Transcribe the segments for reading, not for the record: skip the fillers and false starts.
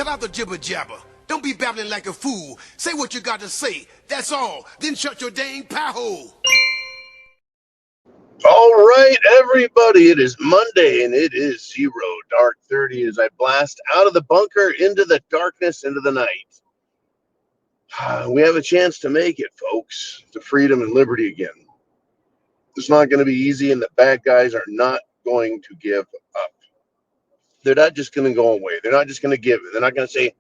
Cut out the jibber jabber. Don't be babbling like a fool. Say what you got to say. That's all. Then shut your dang pie hole. All right, everybody. It is Monday, and it is 0:30 as I blast out of the bunker into the darkness, into the night. We have a chance to make it, folks, to freedom and liberty again. It's not going to be easy, and the bad guys are not going to give up. They're not just going to go away. They're not just going to give it. They're not going to say,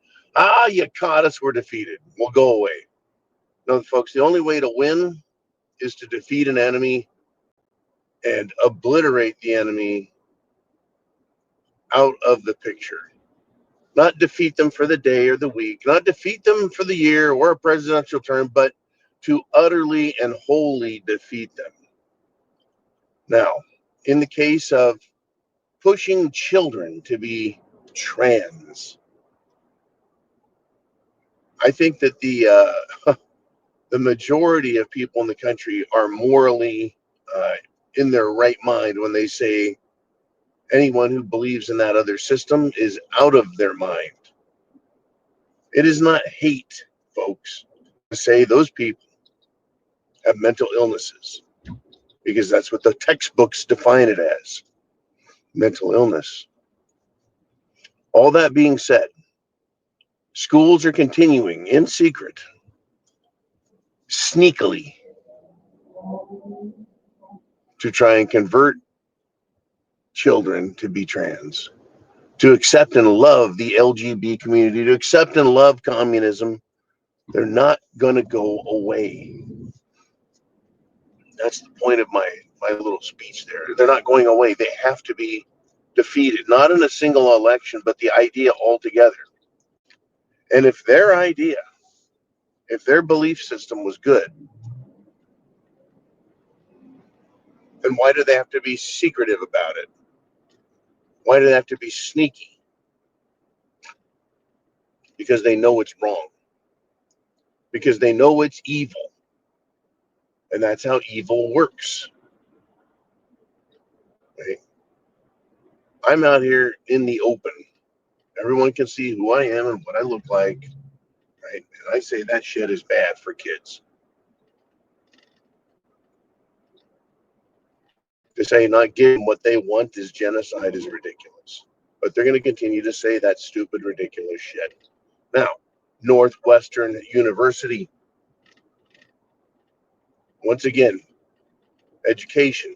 you caught us, we're defeated. We'll go away. No, folks, the only way to win is to defeat an enemy and obliterate the enemy out of the picture. Not defeat them for the day or the week, not defeat them for the year or a presidential term, but to utterly and wholly defeat them. Now, in the case of pushing children to be trans, I think that the majority of people in the country are morally in their right mind when they say anyone who believes in that other system is out of their mind. It is not hate, folks, to say those people have mental illnesses, because that's what the textbooks define it as, mental illness. All that being said, schools are continuing in secret, sneakily, to try and convert children to be trans, to accept and love the LGBT community, to accept and love communism. They're not going to go away. That's the point of my little speech there. They're not going away. They have to be defeated, not in a single election, but the idea altogether. And if their idea, if their belief system was good, then why do they have to be secretive about it? Why do they have to be sneaky? Because they know it's wrong. Because they know it's evil. And that's how evil works. Right? I'm out here in the open. Everyone can see who I am and what I look like. Right? And I say that shit is bad for kids. To say not giving what they want is genocide is ridiculous. But they're going to continue to say that stupid, ridiculous shit. Now, Northwestern University, once again, education,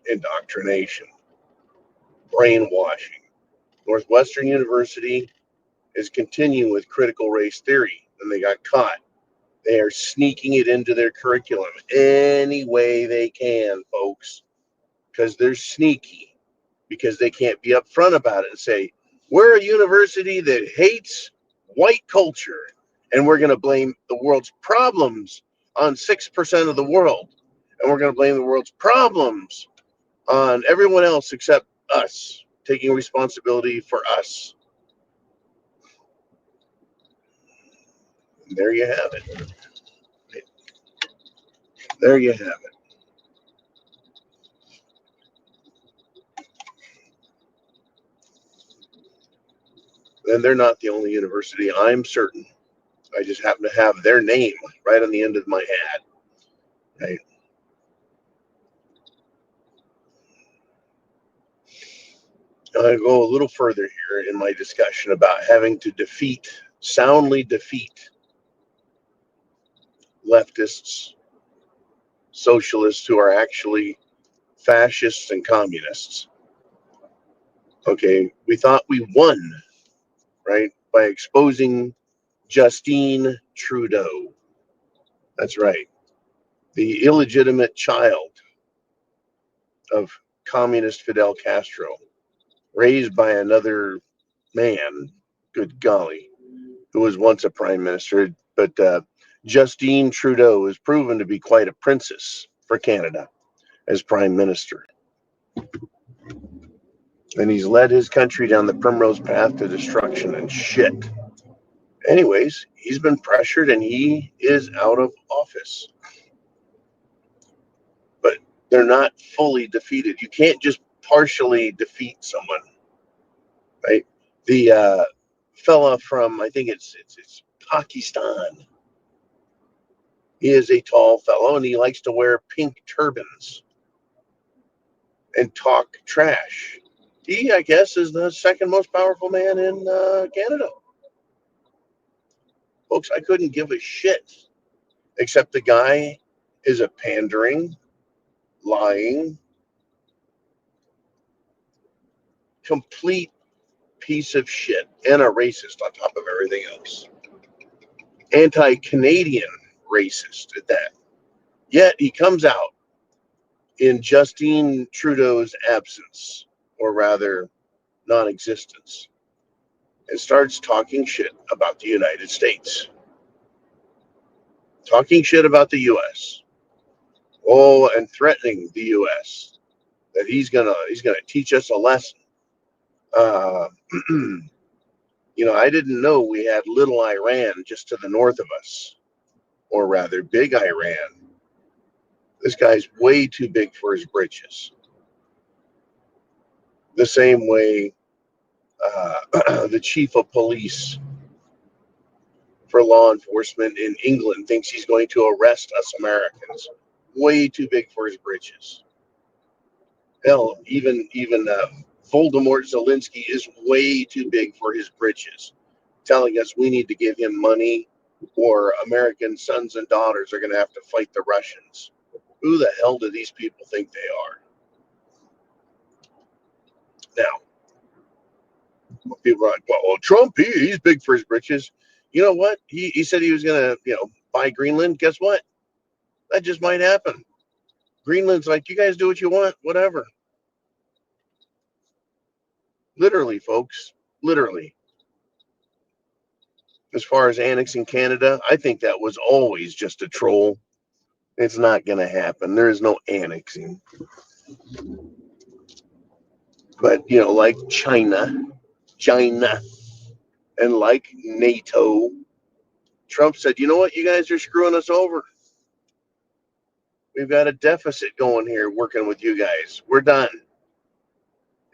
indoctrination, brainwashing. Northwestern University is continuing with critical race theory, and they got caught. They are sneaking it into their curriculum any way they can, folks, because they're sneaky, because they can't be upfront about it and say, we're a university that hates white culture, and we're going to blame the world's problems on 6% of the world, and we're going to blame the world's problems on everyone else except us, taking responsibility for us. And there you have it. There you have it. And they're not the only university, I'm certain. I just happen to have their name right on the end of my hat. Right? I go a little further here in my discussion about having to soundly defeat leftists, socialists who are actually fascists and communists. Okay, we thought we won, right, by exposing Justine Trudeau. That's right. The illegitimate child of communist Fidel Castro, raised by another man, good golly, who was once a prime minister. But Justine Trudeau is proven to be quite a princess for Canada as prime minister. And he's led his country down the primrose path to destruction and shit. Anyways, he's been pressured and he is out of office. But they're not fully defeated. You can't just partially defeat someone, right? The fella from, I think it's Pakistan. He is a tall fellow, and he likes to wear pink turbans and talk trash. He, I guess, is the second most powerful man in Canada. Folks, I couldn't give a shit, except the guy is a pandering, lying, complete piece of shit, and a racist on top of everything else. Anti-Canadian racist at that. Yet he comes out in Justine Trudeau's absence, or rather non-existence, and starts talking shit about the United States, talking shit about the U.S. Oh, and threatening the U.S. that he's gonna teach us a lesson. Uh, I didn't know we had little Iran just to the north of us, or rather, big Iran. This guy's way too big for his britches. The same way the chief of police for law enforcement in England thinks he's going to arrest us Americans. Way too big for his britches. Hell, even Voldemort Zelensky is way too big for his britches, telling us we need to give him money or American sons and daughters are going to have to fight the Russians. Who the hell do these people think they are? Now, people are like, well, Trump, he's big for his britches. You know what? He said he was going to, buy Greenland. Guess what? That just might happen. Greenland's like, you guys do what you want, whatever. Literally, folks. Literally. As far as annexing Canada, I think that was always just a troll. It's not going to happen. There is no annexing. But, like China, and like NATO, Trump said, you know what? You guys are screwing us over. We've got a deficit going here working with you guys. We're done.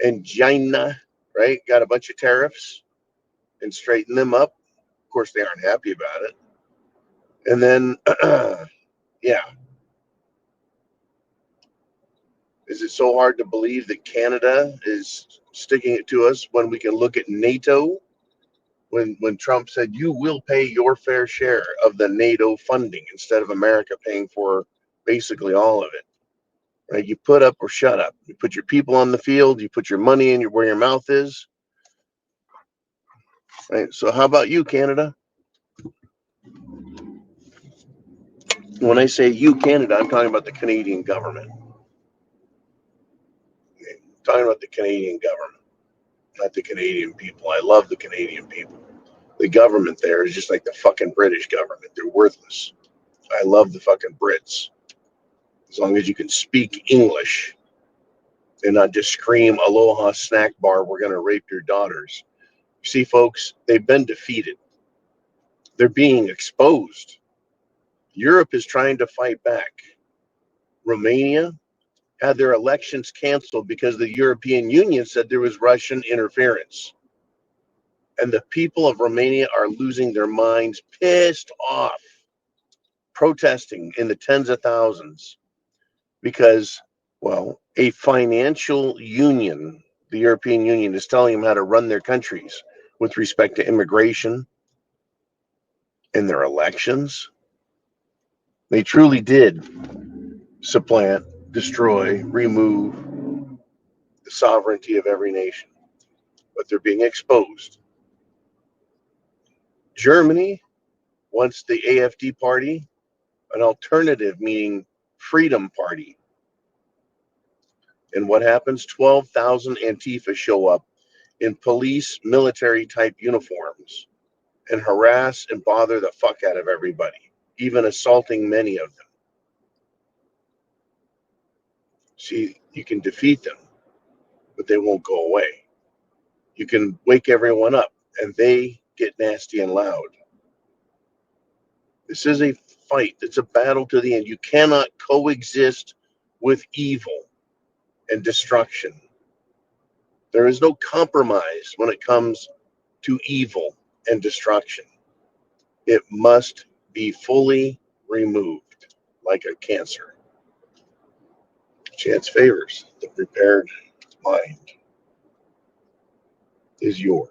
And China, right, got a bunch of tariffs and straightened them up. Of course, they aren't happy about it. And then, yeah. Is it so hard to believe that Canada is sticking it to us when we can look at NATO? When Trump said, you will pay your fair share of the NATO funding instead of America paying for basically all of it. Right? You put up or shut up. You put your people on the field. You put your money in where your mouth is. Right? So how about you, Canada? When I say you, Canada, I'm talking about the Canadian government. I'm talking about the Canadian government, not the Canadian people. I love the Canadian people. The government there is just like the fucking British government. They're worthless. I love the fucking Brits. As long as you can speak English and not just scream, aloha snack bar, we're going to rape your daughters. You see, folks, they've been defeated. They're being exposed. Europe is trying to fight back. Romania had their elections canceled because the European Union said there was Russian interference. And the people of Romania are losing their minds, pissed off, protesting in the tens of thousands because, well, a financial union, the European Union, is telling them how to run their countries with respect to immigration and their elections. They truly did supplant, destroy, remove the sovereignty of every nation, but they're being exposed. Germany wants the AfD party, an alternative, meaning freedom party. And what happens? 12,000 Antifa show up in police, military type uniforms and harass and bother the fuck out of everybody, even assaulting many of them. See, you can defeat them, but they won't go away. You can wake everyone up and they get nasty and loud. This is a fight. It's a battle to the end. You cannot coexist with evil and destruction. There is no compromise when it comes to evil. and destruction. It must be fully removed like a cancer. Chance favors. The prepared mind is yours.